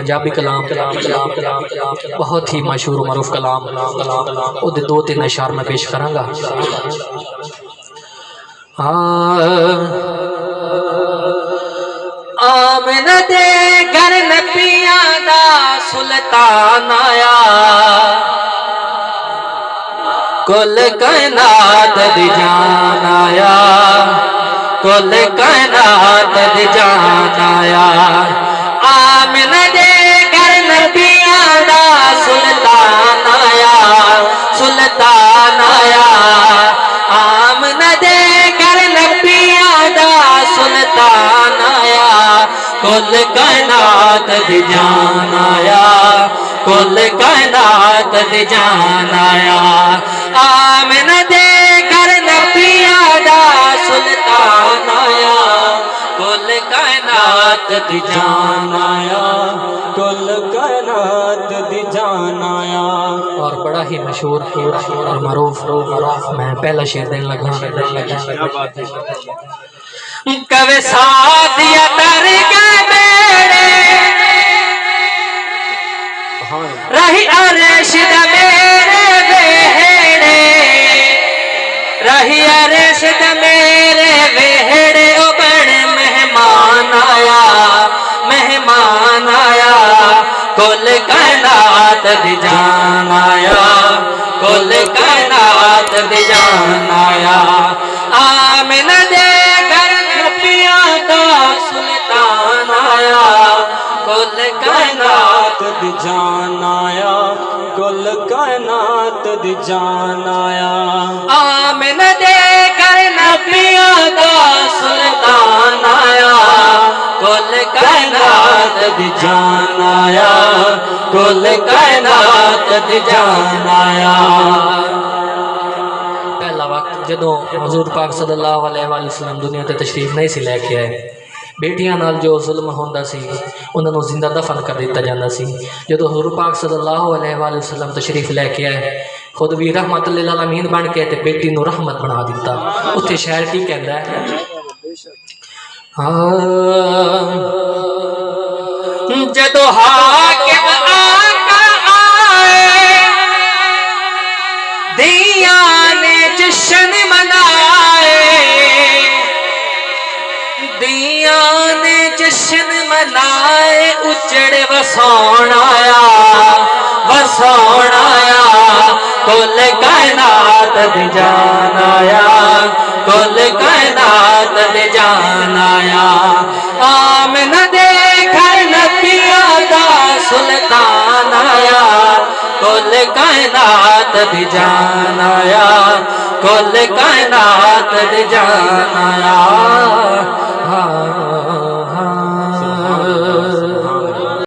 پنجابی کلام بہت ہی مشہور و معروف کلام او دے دو تین اشعار میں پیش کراں گا۔ آمنہ دے گھر نبیاں دا سلطان آیا، کل کائنات دی جان آیا، کل کائنات دی جان آیا۔ آمنہ دے گھر نبیاں دا سلطان آیا، سلطان آیا۔ آمنہ دے گھر نبیاں دا سلطان آیا، کل کائنات دی جان آیا، کل کائنات دی جان آیا۔ آمنہ دے گھر نبیاں دا سلطان آیا، کل کائنات دی جان آیا، کل کائنات دی جان آیا۔ اور بڑا ہی مشہور اور معروف میں پہلا شعر دین لگا۔ کوے سادیا تر کے بیڑے رہی عرش دا میرے ویڑے، رہی عرش دا میرے ویڑے، او بڑے مہمان آیا، مہمان آیا۔ کل کائنات دی جان آیا، کل کائنات دی جان آیا۔ آمنہ دے گھر نبیاں دا سلطان آیا، کل کائنات دی جان آیا، کل کائنات دی جان آیا۔ آمنہ دے گھر نبیاں دا سلطان آیا، کل کائنات دی جان آیا، کل کائنات دی جان آیا۔ پہلا وقت جدوں حضور پاک صلی اللہ علیہ وآلہ وسلم دنیا تے تشریف نہیں سی لے کے آئے، بیٹیاں نال جو ظلم ہوندا سی انہاں نوں زندہ دفن کر دتا جاندا سی۔ جدوں حضور پاک صلی اللہ علیہ وآلہ وسلم تشریف لے کے آئے، خود بھی رحمت للعالمین بن کے تے بیٹی نوں رحمت بنا دیتا۔ اتھے شاعر کی کہندا ہے، جدو حاکم آقا آئے دیاں نے جشن منائے، دیاں نے جشن منائے، اجڑ وسون آیا، وسون آیا۔ کل کائنات دی جان آیا، کل کائنات دی جان آیا۔ آمنہ دے گھر نبیاں دا سلطان آیا، کل کائنات دی جان آیا، کل کائنات دی جان آیا۔